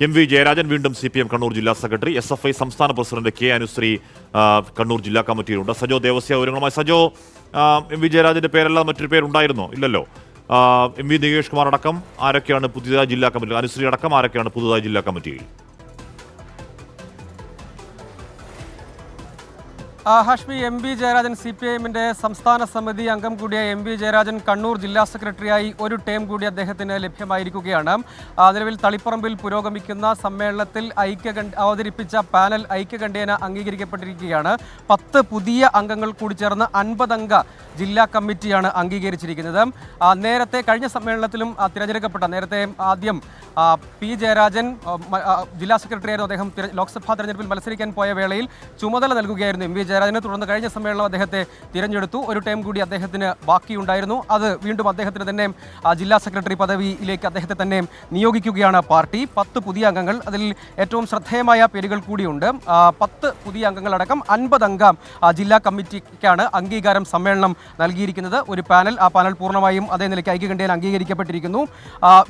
MV. Jayarajan വീണ്ടും CPM Kannur ജില്ലാ secretary, SFI സംസ്ഥാന പ്രസിഡന്റ് K. അനുശ്രീ കണ്ണൂർ ജില്ലാ കമ്മിറ്റിയിലുണ്ട്. സജോ ദേവസ്യ വിവരങ്ങളുമായി. സജോ, എം.വി. ജയരാജന്റെ പേരല്ലാതെ മറ്റൊരു പേരുണ്ടായിരുന്നോ? ഇല്ലല്ലോ. എം.വി. നികേഷ് കുമാർ അടക്കം ആരൊക്കെയാണ് പുതിയതായി ജില്ലാ കമ്മിറ്റി, അനുശ്രീ അടക്കം ആരൊക്കെയാണ് പുതുതായി ജില്ലാ കമ്മിറ്റിയിൽ? ഹാഷ്മി, എം.വി. ജയരാജൻ CPIM-ന്റെ സംസ്ഥാന സമിതി അംഗം കൂടിയ എം.വി. ജയരാജൻ കണ്ണൂർ ജില്ലാ സെക്രട്ടറിയായി ഒരു ടേം കൂടി അദ്ദേഹത്തിന് ലഭ്യമായിരിക്കുകയാണ്. നിലവിൽ തളിപ്പറമ്പിൽ പുരോഗമിക്കുന്ന സമ്മേളനത്തിൽ അവതരിപ്പിച്ച പാനൽ ഐക്യകണ്ഠേന അംഗീകരിക്കപ്പെട്ടിരിക്കുകയാണ്. 10 പുതിയ അംഗങ്ങൾ കൂടി ചേർന്ന് 50 അംഗ ജില്ലാ കമ്മിറ്റിയാണ് അംഗീകരിച്ചിരിക്കുന്നത്. നേരത്തെ കഴിഞ്ഞ സമ്മേളനത്തിലും തിരഞ്ഞെടുക്കപ്പെട്ട ആദ്യം പി ജയരാജൻ ജില്ലാ സെക്രട്ടറിയായിരുന്നു. അദ്ദേഹം ലോക്സഭാ തെരഞ്ഞെടുപ്പിൽ മത്സരിക്കാൻ പോയ വേളയിൽ ചുമതല നൽകുകയായിരുന്നു എം.വി. ജയരാജനെ. തുടർന്ന് കഴിഞ്ഞ സമ്മേളനം അദ്ദേഹത്തെ തിരഞ്ഞെടുത്തു. ഒരു ടൈം കൂടി അദ്ദേഹത്തിന് ബാക്കിയുണ്ടായിരുന്നു. അത് വീണ്ടും അദ്ദേഹത്തിന് തന്നെ ജില്ലാ സെക്രട്ടറി പദവിയിലേക്ക് അദ്ദേഹത്തെ തന്നെ നിയോഗിക്കുകയാണ് പാർട്ടി. 10 പുതിയ അംഗങ്ങൾ, അതിൽ ഏറ്റവും ശ്രദ്ധേയമായ പേരുകൾ കൂടിയുണ്ട്. 10 പുതിയ അംഗങ്ങളടക്കം 50 അംഗ ജില്ലാ കമ്മിറ്റിക്കാണ് അംഗീകാരം സമ്മേളനം നൽകിയിരിക്കുന്നത്. ഒരു പാനൽ, ആ പാനൽ പൂർണ്ണമായും അതേ നിലയ്ക്ക് ഐക്യകണ്ഠേന അംഗീകരിക്കപ്പെട്ടിരിക്കുന്നു.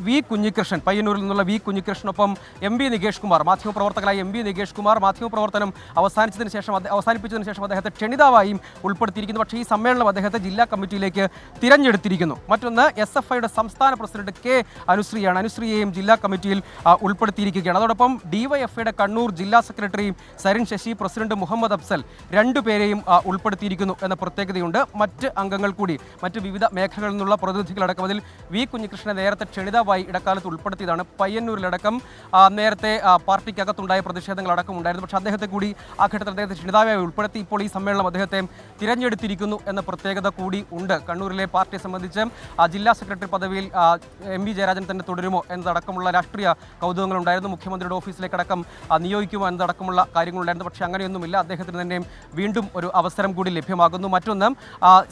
വി കുഞ്ഞികൃഷ്ണൻ, പയ്യന്നൂരിൽ നിന്നുള്ള വി കുഞ്ഞികൃഷ്ണനൊപ്പം എം.വി. നികേഷ് കുമാർ, മാധ്യമപ്രവർത്തകനായ എം.വി. നികേഷ് കുമാർ മാധ്യമപ്രവർത്തനം അവസാനിപ്പിച്ചതിന് ശേഷം അദ്ദേഹത്തെ ക്ഷണിതാവായും ഉൾപ്പെടുത്തിയിരിക്കുന്നു. പക്ഷേ ഈ സമ്മേളനം അദ്ദേഹത്തെ ജില്ലാ കമ്മിറ്റിയിലേക്ക് തിരഞ്ഞെടുത്തിരിക്കുന്നു. മറ്റൊന്ന് SFIയുടെ സംസ്ഥാന പ്രസിഡന്റ് K. അനുശ്രീയാണ്. അനുശ്രീയെയും ജില്ലാ കമ്മിറ്റിയിൽ ഉൾപ്പെടുത്തിയിരിക്കുകയാണ്. അതോടൊപ്പം DYFIയുടെ കണ്ണൂർ ജില്ലാ സെക്രട്ടറി സരിൻ ശശി, പ്രസിഡന്റ് മുഹമ്മദ് അഫ്സൽ, രണ്ടുപേരെയും ഉൾപ്പെടുത്തിയിരിക്കുന്നു എന്ന പ്രത്യേകതയുണ്ട്. മറ്റ് അംഗങ്ങൾ കൂടി, മറ്റ് വിവിധ മേഖലകളിൽ നിന്നുള്ള പ്രതിനിധികളടക്കം, അതിൽ വി കുഞ്ഞികൃഷ്ണനെ നേരത്തെ ക്ഷണിതാവായി ഇടക്കാലത്ത് ഉൾപ്പെടുത്തിയതാണ്. പയ്യന്നൂരിലടക്കം നേരത്തെ പാർട്ടിക്കകത്തുണ്ടായ പ്രതിഷേധങ്ങളടക്കം ഉണ്ടായിരുന്നു. പക്ഷേ അദ്ദേഹത്തെ കൂടി ആ ഘട്ടത്തിൽ അദ്ദേഹത്തെ ക്ഷണിതാവായി ഉൾപ്പെടുത്തി ഇപ്പോൾ ഈ സമ്മേളനം അദ്ദേഹത്തെ തിരഞ്ഞെടുത്തിരിക്കുന്നു എന്ന പ്രത്യേകത കൂടി ഉണ്ട്. കണ്ണൂരിലെ പാർട്ടിയെ സംബന്ധിച്ച് ജില്ലാ സെക്രട്ടറി പദവിയിൽ എം.വി. ജയരാജൻ തന്നെ തുടരുമോ എന്നതടക്കമുള്ള രാഷ്ട്രീയ കൗതുകങ്ങളുണ്ടായിരുന്നു. മുഖ്യമന്ത്രിയുടെ ഓഫീസിലേക്കടക്കം നിയോഗിക്കുമോ എന്നതടക്കമുള്ള കാര്യങ്ങളുണ്ടായിരുന്നു. പക്ഷേ അങ്ങനെയൊന്നുമില്ല. അദ്ദേഹത്തിന് തന്നെ വീണ്ടും ഒരു അവസരം കൂടി ലഭ്യമാകുന്നു. മറ്റൊന്ന്,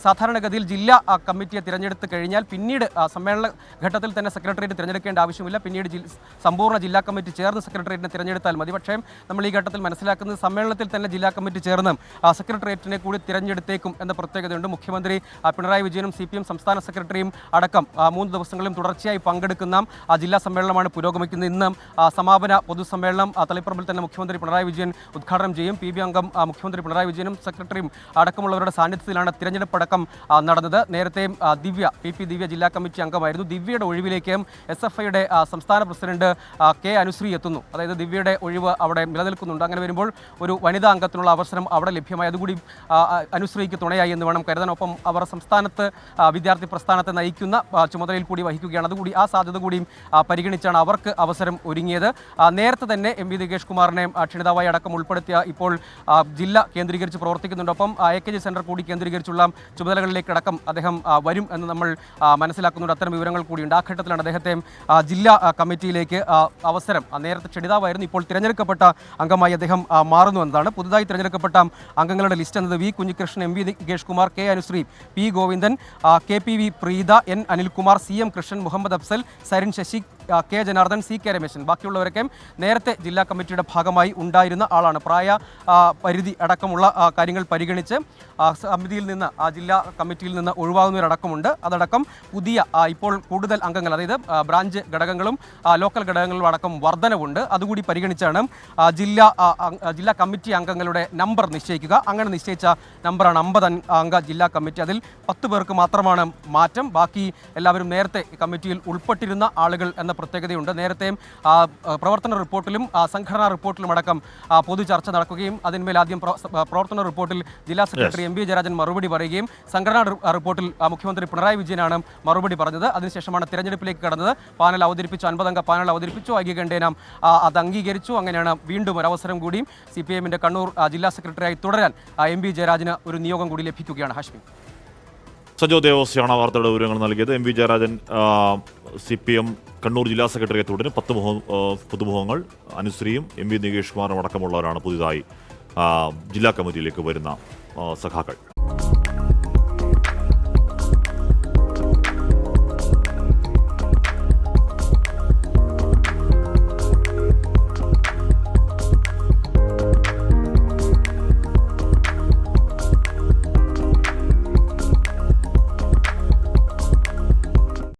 സാധാരണഗതിയിൽ ജില്ലാ കമ്മിറ്റിയെ തിരഞ്ഞെടുത്ത് കഴിഞ്ഞാൽ പിന്നീട് സമ്മേളന ഘട്ടത്തിൽ തന്നെ സെക്രട്ടേറിയറ്റ് തിരഞ്ഞെടുക്കേണ്ട ആവശ്യമില്ല. പിന്നീട് സമ്പൂർണ്ണ ജില്ലാ കമ്മിറ്റി ചേർന്ന് സെക്രട്ടേറിയറ്റിനെ തിരഞ്ഞെടുത്താൽ മതി. പക്ഷേ നമ്മൾ ഈ ഘട്ടത്തിൽ മനസ്സിലാക്കുന്നത് സമ്മേളനത്തിൽ തന്നെ ജില്ലാ കമ്മിറ്റി ചേർന്ന് സെക്രട്ടേറിയറ്റിനെ കൂടി തിരഞ്ഞെടുത്തേക്കും എന്ന പ്രത്യേകതയുണ്ട്. മുഖ്യമന്ത്രി പിണറായി വിജയനും CPM സംസ്ഥാന സെക്രട്ടറിയും അടക്കം 3 ദിവസങ്ങളിലും തുടർച്ചയായി പങ്കെടുക്കുന്ന ജില്ലാ സമ്മേളനമാണ് പുരോഗമിക്കുന്നത്. ഇന്ന് സമാപന പൊതുസമ്മേളനം തളിപ്പറമ്പിൽ തന്നെ മുഖ്യമന്ത്രി പിണറായി വിജയൻ ഉദ്ഘാടനം ചെയ്യും. PB അംഗം മുഖ്യമന്ത്രി പിണറായി വിജയനും സെക്രട്ടറിയും അടക്കമുള്ളവരുടെ സാന്നിധ്യത്തിലാണ് തിരഞ്ഞെടുപ്പടക്കം നടന്നത്. നേരത്തെ PP ദിവ്യ ജില്ലാ കമ്മിറ്റി അംഗമായിരുന്നു. ദിവ്യയുടെ ഒഴിവിലേക്ക് SFIയുടെ സംസ്ഥാന പ്രസിഡന്റ് K. അനുശ്രീ എത്തുന്നു. അതായത് ദിവ്യയുടെ ഒഴിവ് അവിടെ നിലനിൽക്കുന്നുണ്ട്. അങ്ങനെ വരുമ്പോൾ ഒരു വനിതാ അംഗത്തിനുള്ള അവസരം അവിടെ ലഭ്യമായി. അതുകൂടി അനുശ്രീക്ക് തുണയായി എന്ന് വേണം കരുതാൻ. ഒപ്പം അവർ സംസ്ഥാനത്ത് വിദ്യാർത്ഥി പ്രസ്ഥാനത്തെ നയിക്കുന്ന ചുമതലയിൽ കൂടി വഹിക്കുകയാണ്. അതുകൂടി ആ സാധ്യത കൂടിയും പരിഗണിച്ചാണ് അവർക്ക് അവസരം ഒരുങ്ങിയത്. നേരത്തെ തന്നെ എം.വി. നികേഷ് കുമാറിനെ ക്ഷണിതാവായി അടക്കം ഉൾപ്പെടുത്തിയ ഇപ്പോൾ ജില്ല കേന്ദ്രീകരിച്ച് പ്രവർത്തിക്കുന്നുണ്ട്. ഒപ്പം AKG സെൻറ്റർ കൂടി കേന്ദ്രീകരിച്ചുള്ള ചുമതലകളിലേക്ക് അടക്കം അദ്ദേഹം വരും എന്ന് നമ്മൾ മനസ്സിലാക്കുന്നുണ്ട്. അത്തരം വിവരങ്ങൾ കൂടിയുണ്ട്. ആ ഘട്ടത്തിലാണ് അദ്ദേഹത്തെ ജില്ലാ കമ്മിറ്റിയിലേക്ക് അവസരം, നേരത്തെ ക്ഷണിതാവായിരുന്നു, ഇപ്പോൾ തിരഞ്ഞെടുക്കപ്പെട്ട അംഗമായി അദ്ദേഹം മാറുന്നു എന്നതാണ്. പുതുതായി തിരഞ്ഞെടുക്കപ്പെട്ട അംഗങ്ങളുടെ ലിസ്റ്റ് എന്നത് V Kunhikrishnan, MV. Nikesh Kumar, K. Anusree, P. Govindan, KPV Preetha, N. Anilkumar, CM Krishnan, Muhammad Afsal, Sarin Sasi, K. Janardhan, C.K. Rameshan. ബാക്കിയുള്ളവരൊക്കെ നേരത്തെ ജില്ലാ കമ്മിറ്റിയുടെ ഭാഗമായി ഉണ്ടായിരുന്ന ആളാണ്. പ്രായ പരിധി അടക്കമുള്ള കാര്യങ്ങൾ പരിഗണിച്ച് സമിതിയിൽ നിന്ന്, ജില്ലാ കമ്മിറ്റിയിൽ നിന്ന് ഒഴിവാകുന്നവരടക്കമുണ്ട്. അതടക്കം പുതിയ ഇപ്പോൾ കൂടുതൽ അംഗങ്ങൾ, അതായത് ബ്രാഞ്ച് ഘടകങ്ങളും ലോക്കൽ ഘടകങ്ങളും അടക്കം വർധനവുണ്ട്. അതുകൂടി പരിഗണിച്ചാണ് ജില്ലാ കമ്മിറ്റി അംഗങ്ങളുടെ നമ്പർ നിശ്ചയിക്കുക. അങ്ങനെ നിശ്ചയിച്ച നമ്പറാണ് 50 അംഗ ജില്ലാ കമ്മിറ്റി. അതിൽ 10 പേർക്ക് മാത്രമാണ് മാറ്റം. ബാക്കി എല്ലാവരും നേരത്തെ കമ്മിറ്റിയിൽ ഉൾപ്പെട്ടിരുന്ന ആളുകൾ എന്ന പ്രത്യേകതയുണ്ട്. നേരത്തെ പ്രവർത്തന റിപ്പോർട്ടിലും സംഘടനാ റിപ്പോർട്ടിലും അടക്കം പൊതു ചർച്ച നടക്കുകയും അതിന്മേൽ ആദ്യം പ്രവർത്തന റിപ്പോർട്ടിൽ ജില്ലാ സെക്രട്ടറി എം.വി. ജയരാജൻ മറുപടി പറയുകയും സംഘടനാ റിപ്പോർട്ടിൽ മുഖ്യമന്ത്രി പിണറായി വിജയനാണ് മറുപടി പറഞ്ഞത്. അതിനുശേഷമാണ് തിരഞ്ഞെടുപ്പിലേക്ക് കടന്നത്. പാനൽ അവതരിപ്പിച്ചു, 50 അംഗ പാനൽ അവതരിപ്പിച്ചു, ഐക്യകണ്ഠേന അത് അംഗീകരിച്ചു. അങ്ങനെയാണ് വീണ്ടും ഒരു അവസരം കൂടി CPIM-ന്റെ കണ്ണൂർ ജില്ലാ സെക്രട്ടറിയായി തുടരാൻ എം.വി. ജയരാജന് ഒരു നിയോഗം കൂടി ലഭിക്കുകയാണ്. ഹാഷ്മി. സജോ ദേവസ്യാണ് വാർത്തയുടെ വിവരങ്ങൾ നൽകിയത്. എം.വി. ജയരാജൻ CPM കണ്ണൂർ ജില്ലാ സെക്രട്ടറിയെ തുടരും. 10 പുതുമുഖങ്ങൾ അനുശ്രീയും എം.വി. നികേഷ് കുമാറും അടക്കമുള്ളവരാണ് പുതിയതായി ജില്ലാ കമ്മിറ്റിയിലേക്ക് വരുന്ന സഖാക്കൾ.